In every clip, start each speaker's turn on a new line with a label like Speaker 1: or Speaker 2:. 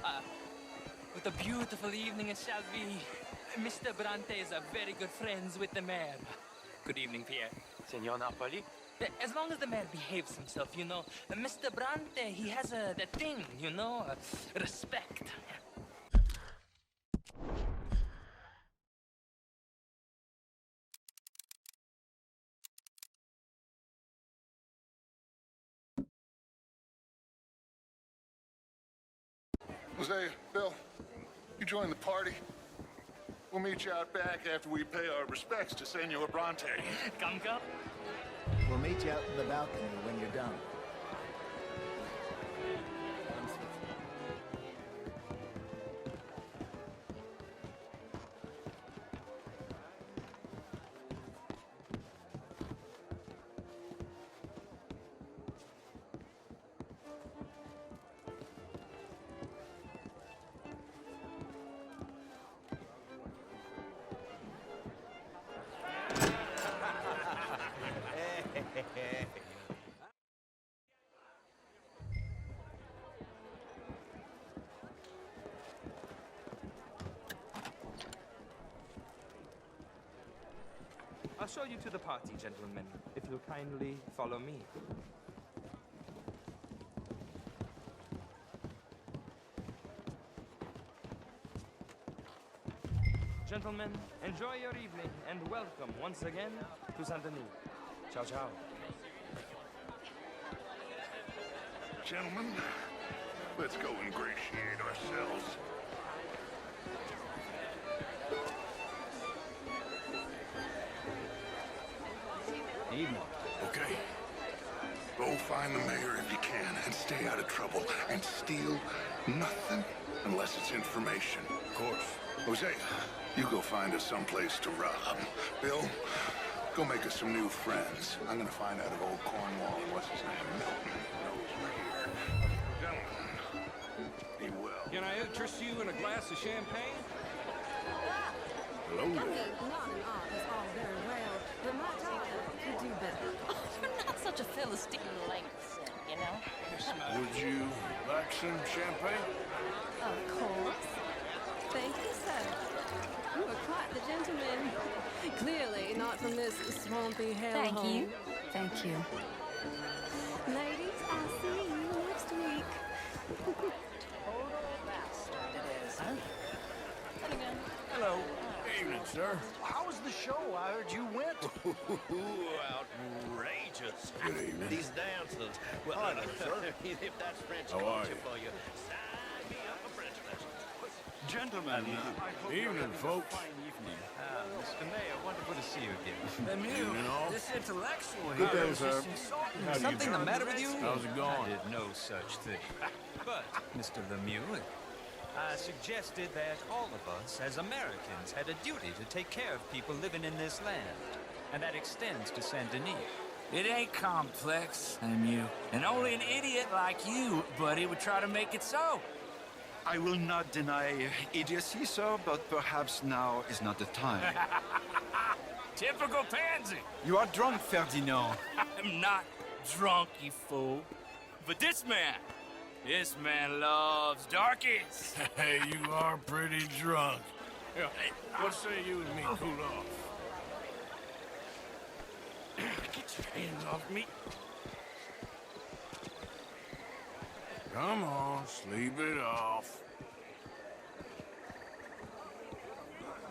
Speaker 1: What a beautiful evening it shall be. Mr. Bronte is a very good friends with the mayor. Good evening, Pierre.
Speaker 2: Senor Napoli?
Speaker 1: As long as the mayor behaves himself, you know. Mr. Bronte, he has that thing, you know, respect.
Speaker 3: Jose, Bill, you join the party. We'll meet you out back after we pay our respects to Senor Bronte.
Speaker 1: Come, come.
Speaker 4: We'll meet you out in the balcony when you're done.
Speaker 1: I'll show you to the party, gentlemen, if you'll kindly follow me. Gentlemen, enjoy your evening and welcome once again to Saint Denis. Ciao, ciao.
Speaker 3: Gentlemen, let's go ingratiate ourselves.
Speaker 4: Evening.
Speaker 3: Okay. Go find the mayor if you can and stay out of trouble and steal nothing unless it's information. Of course. Jose, you go find us someplace to rob. Bill, go make us some new friends. I'm gonna find out if old Cornwall, what's his name, Milton, knows we're here. Gentlemen, be well.
Speaker 5: Can I interest you in a glass of champagne?
Speaker 3: Hello
Speaker 6: I mean,
Speaker 3: there.
Speaker 6: not an art is all very well, but my daughter could do better.
Speaker 7: You're not such a Philistine, Langston, you know?
Speaker 3: Would you like some champagne?
Speaker 6: Of course. Thank you, sir. You are quite the gentleman. Clearly not from this swampy hellhole.
Speaker 7: Thank you. Thank you.
Speaker 6: Ladies, I'll see you next week.
Speaker 7: Total bastard it is, huh? And again.
Speaker 2: Hello.
Speaker 3: Evening, sir.
Speaker 2: How was the show? I heard you went.
Speaker 8: Outrageous.
Speaker 3: Good evening.
Speaker 8: These dancers. Well,
Speaker 2: Hi there, sir.
Speaker 8: if that's French
Speaker 3: How are
Speaker 8: culture
Speaker 3: you?
Speaker 8: for you, sign me up for French lessons.
Speaker 2: Gentlemen,
Speaker 3: Evening, folks.
Speaker 2: Mr. Mayor, wonderful to see you again.
Speaker 3: Evening, all.
Speaker 2: This intellectual
Speaker 3: Good
Speaker 2: here
Speaker 3: day,
Speaker 2: is
Speaker 3: sir.
Speaker 2: just insulting.
Speaker 3: How do you
Speaker 2: Something
Speaker 3: do?
Speaker 2: the matter with you?
Speaker 3: How's it going?
Speaker 2: I did no such thing. But, Mr. Lemieux, I suggested that all of us, as Americans, had a duty to take care of people living in this land. And that extends to Saint Denis.
Speaker 9: It ain't complex, Lemieux. And only an idiot like you, buddy, would try to make it so.
Speaker 10: I will not deny idiocy, sir, but perhaps now is not the time.
Speaker 9: Typical pansy.
Speaker 10: You are drunk, Ferdinand.
Speaker 9: I'm not drunk, you fool. But this man loves darkies.
Speaker 3: Hey, you are pretty drunk. Hey, what say you and me cool off?
Speaker 9: Get your hands off me.
Speaker 3: Come on, sleep it off.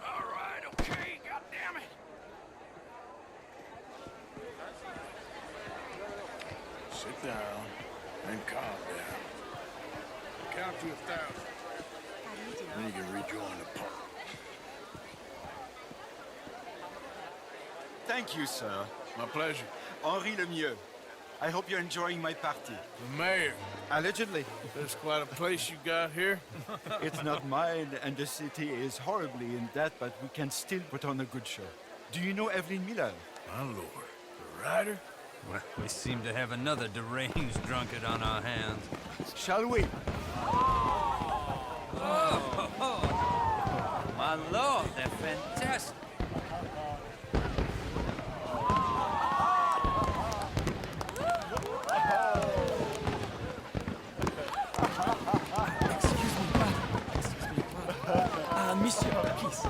Speaker 9: All right, okay, goddammit.
Speaker 3: Sit down and calm down. Count to 1,000. Then you can rejoin the party.
Speaker 10: Thank you, sir.
Speaker 3: My pleasure.
Speaker 10: Henri Lemieux. I hope you're enjoying my party.
Speaker 3: The mayor.
Speaker 10: Allegedly.
Speaker 3: That's quite a place you got here.
Speaker 10: It's not mine, and the city is horribly in debt, but we can still put on a good show. Do you know Evelyn Miller?
Speaker 3: My lord. The writer?
Speaker 2: Well, we seem to have another deranged drunkard on our hands.
Speaker 10: Shall we?
Speaker 2: My lord, they're fantastic. Excuse me,
Speaker 11: Monsieur, please.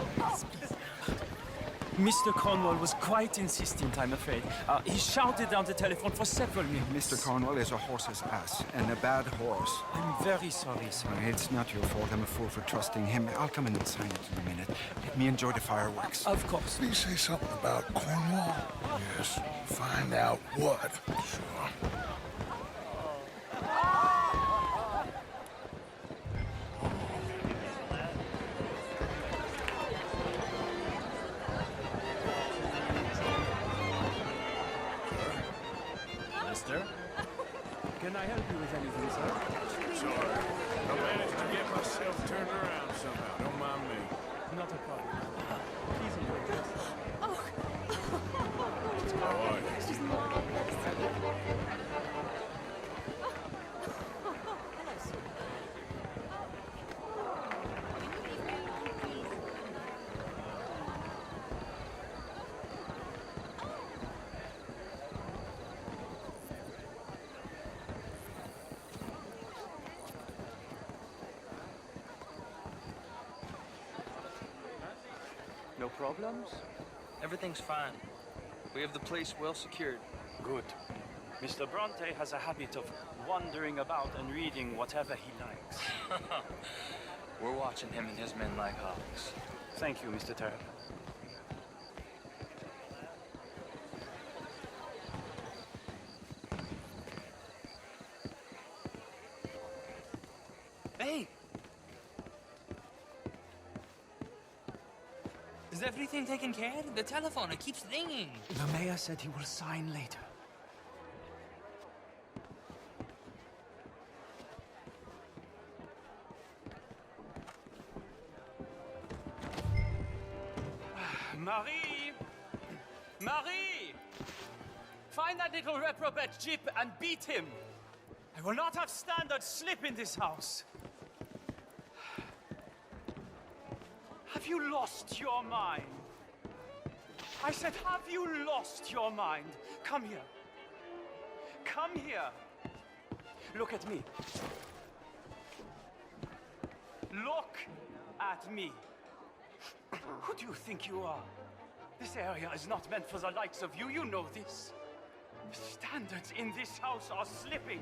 Speaker 11: Mr. Cornwall was quite insistent, I'm afraid. He shouted down the telephone for several minutes.
Speaker 10: Mr. Cornwall is a horse's ass, and a bad horse.
Speaker 11: I'm very sorry, sir.
Speaker 10: It's not your fault. I'm a fool for trusting him. I'll come in and sign it in a minute. Let me enjoy the fireworks.
Speaker 11: Of course.
Speaker 3: Did he say something about Cornwall? Yes. Find out what. Sure.
Speaker 11: Mister? Can I help you with anything, sir?
Speaker 5: Sorry. I managed to get myself turned around somehow. Don't mind me.
Speaker 11: Not a problem. Please enjoy this.
Speaker 5: How are you?
Speaker 6: She's marvelous.
Speaker 11: No problems?
Speaker 1: Everything's fine. We have the place well secured.
Speaker 11: Good. Mr. Bronte has a habit of wandering about and reading whatever he likes.
Speaker 1: We're watching him and his men like hawks.
Speaker 11: Thank you, Mr. Terrell.
Speaker 1: Hey! Is everything taken care of? The telephone, it keeps ringing.
Speaker 11: The mayor said he will sign later. Marie! Marie! Find that little reprobate Jip and beat him. I will not have standard slip in this house. Have you lost your mind? I said, have you lost your mind? Come here. Come here. Look at me. Look at me. Who do you think you are? This area is not meant for the likes of you. You know this. The standards in this house are slipping.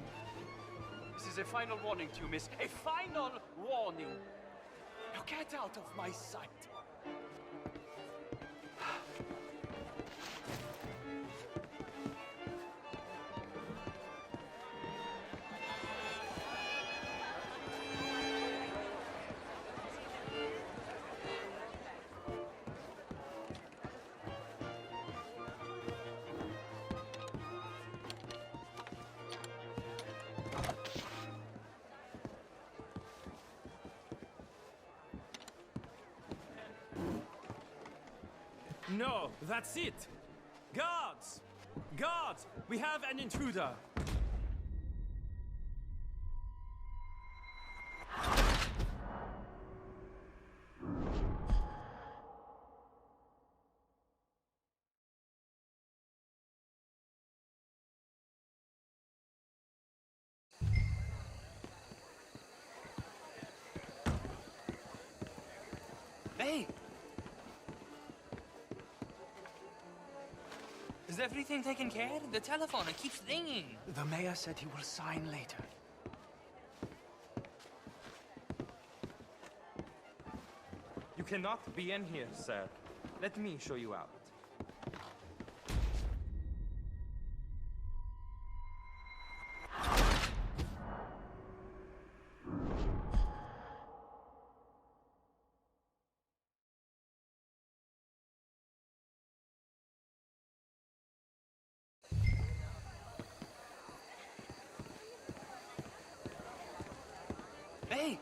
Speaker 11: This is a final warning to you, miss. A final warning. Now get out of my sight. No, that's it. Guards! Guards! We have an intruder.
Speaker 1: Hey! Is everything taken care of? The telephone, it keeps ringing.
Speaker 11: The mayor said he will sign later.
Speaker 12: You cannot be in here, sir. Let me show you out.
Speaker 1: Hey!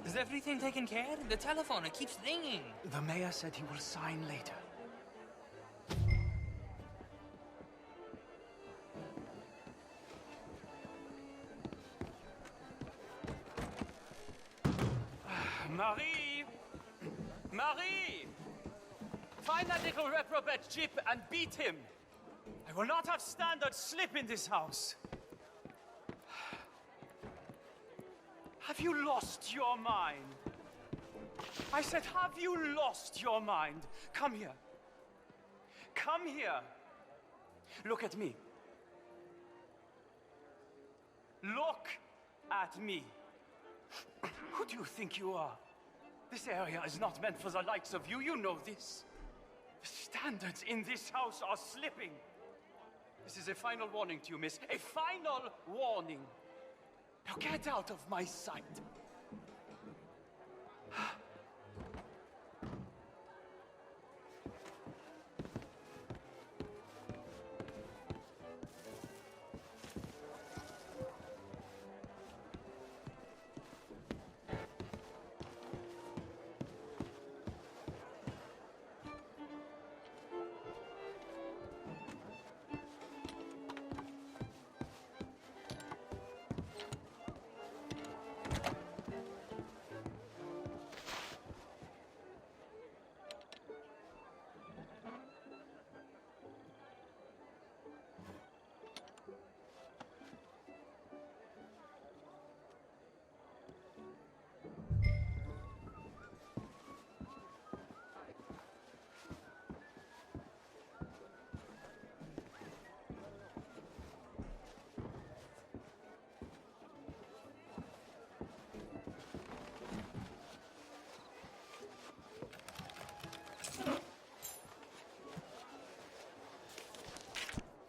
Speaker 1: Is everything taken care of? The telephone, it keeps ringing.
Speaker 11: The mayor said he will sign later. Marie! Marie! Find that little reprobate Jip and beat him. I will not have standard slip in this house. Have you lost your mind? I said, have you lost your mind? Come here. Come here. Look at me. Look at me. Who do you think you are? This area is not meant for the likes of you. You know this. The standards in this house are slipping. This is a final warning to you, miss. A final warning. Now get out of my sight.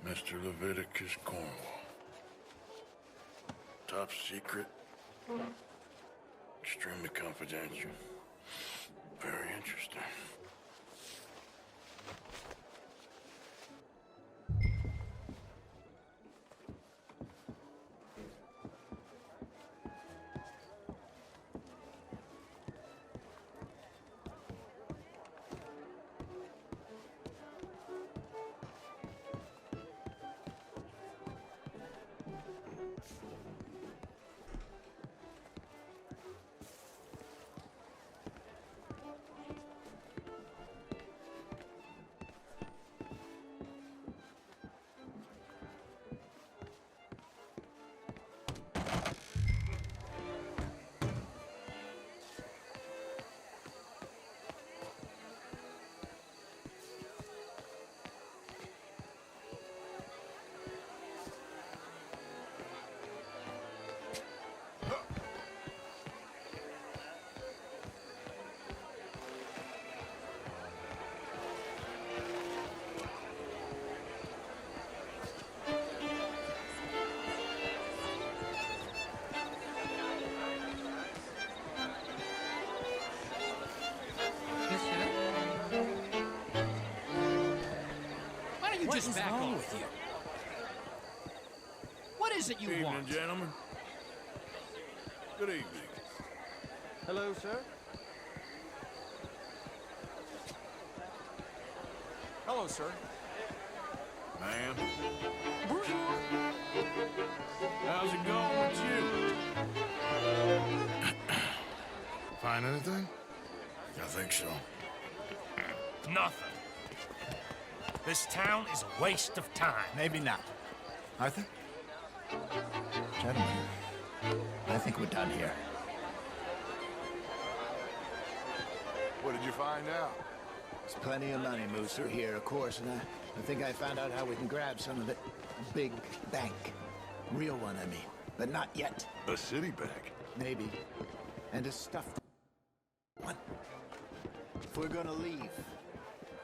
Speaker 3: Mr. Leviticus Cornwall. Top secret. Extremely confidential. Very interesting.
Speaker 13: Just back off with you. What is it you
Speaker 5: Evening,
Speaker 13: want?
Speaker 5: Gentlemen. Good evening.
Speaker 12: Hello, sir.
Speaker 5: Hello, sir. Ma'am. How's it going with you?
Speaker 3: Find anything? I think so.
Speaker 13: Nothing. This town is a waste of time.
Speaker 4: Maybe not. Arthur? Gentlemen, I think we're done here.
Speaker 3: What did you find out?
Speaker 4: There's plenty of money moves through here, of course, and I think I found out how we can grab some of it. A big bank. Real one, I mean. But not yet.
Speaker 3: A city bank?
Speaker 4: Maybe. And a stuffed one. If we're gonna leave,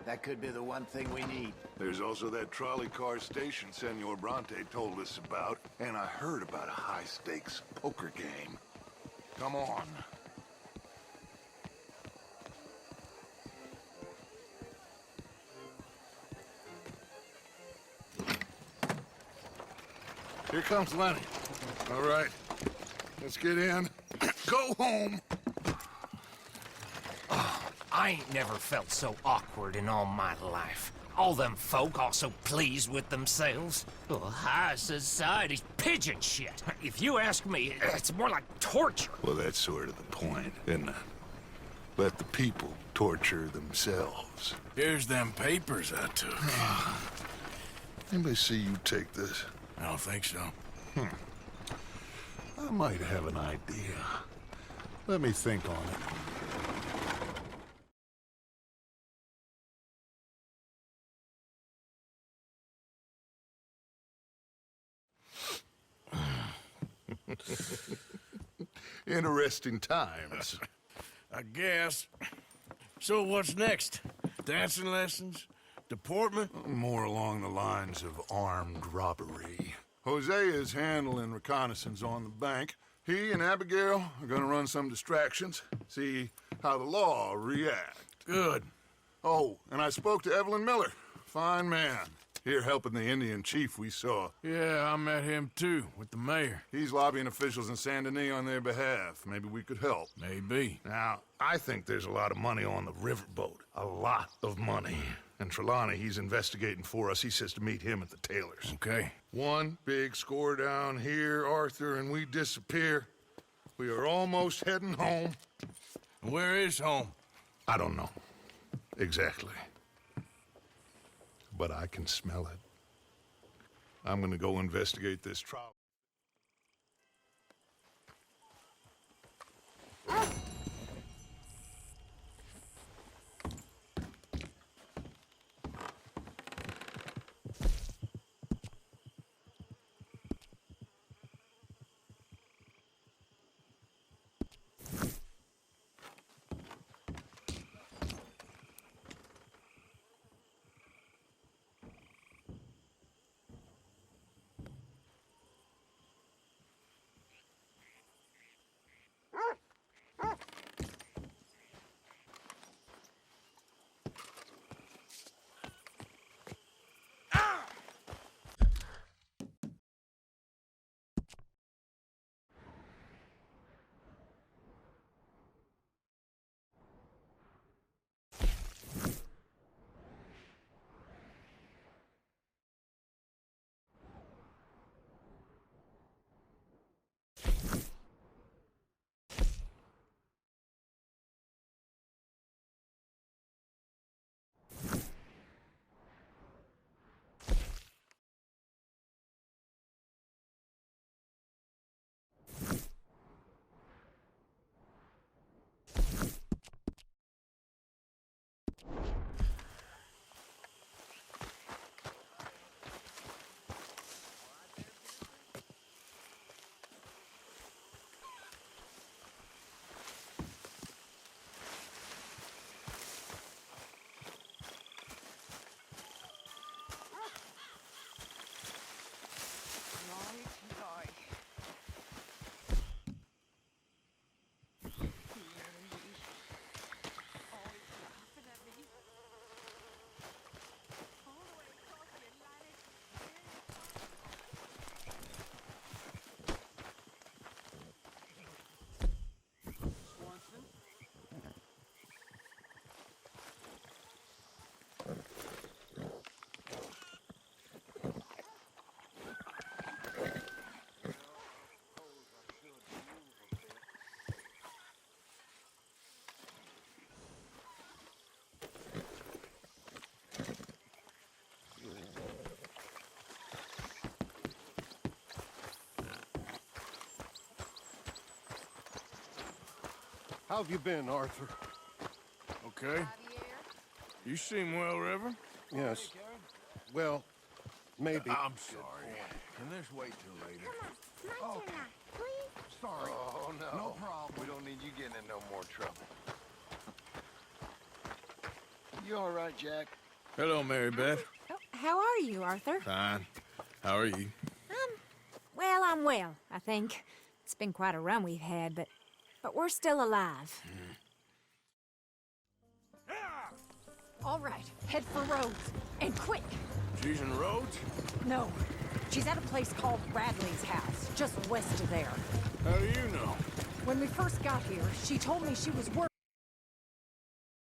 Speaker 4: that could be the one thing we need.
Speaker 3: There's also that trolley car station Senor Bronte told us about, and I heard about a high-stakes poker game. Come on. Here comes Lenny. All right, let's get in. Go home.
Speaker 13: I ain't never felt so awkward in all my life. All them folk all so pleased with themselves. Oh, high society's pigeon shit. If you ask me, it's more like torture.
Speaker 3: Well, that's sort of the point, isn't it? Let the people torture themselves.
Speaker 5: Here's them papers I took.
Speaker 3: Anybody see you take this?
Speaker 5: I don't think so.
Speaker 3: I might have an idea. Let me think on it. Interesting times.
Speaker 5: I guess. So what's next? Dancing lessons? Deportment?
Speaker 3: More along the lines of armed robbery. Hosea is handling reconnaissance on the bank. He and Abigail are gonna run some distractions, see how the law react.
Speaker 5: Good.
Speaker 3: Oh, and I spoke to Evelyn Miller. Fine man. Here helping the Indian chief we saw.
Speaker 5: Yeah, I met him too, with the mayor.
Speaker 3: He's lobbying officials in Saint Denis on their behalf. Maybe we could help.
Speaker 5: Maybe.
Speaker 3: Now, I think there's a lot of money on the riverboat. A lot of money. And Trelawney, he's investigating for us. He says to meet him at the Taylors.
Speaker 5: Okay.
Speaker 3: One big score down here, Arthur, and we disappear. We are almost heading home.
Speaker 5: Where is home?
Speaker 3: I don't know. Exactly. But I can smell it. I'm gonna go investigate this trial.
Speaker 14: How have you been, Arthur?
Speaker 5: Okay. You seem well, Reverend.
Speaker 14: Yes. Well, maybe.
Speaker 5: I'm sorry. Can this wait till later?
Speaker 14: Come on, my turn now, please. Sorry.
Speaker 15: Oh, no.
Speaker 14: No problem.
Speaker 15: We don't need you getting in no more trouble. You all right, Jack?
Speaker 5: Hello, Mary Beth.
Speaker 16: Oh, how are you, Arthur?
Speaker 5: Fine. How are you?
Speaker 16: Well, I'm well, I think. It's been quite a run we've had, but we're still alive.
Speaker 6: All right, head for Rhodes. And quick!
Speaker 5: She's in Rhodes?
Speaker 6: No, she's at a place called Radley's house, just west of there.
Speaker 5: How do you know?
Speaker 6: When we first got here, she told me she was working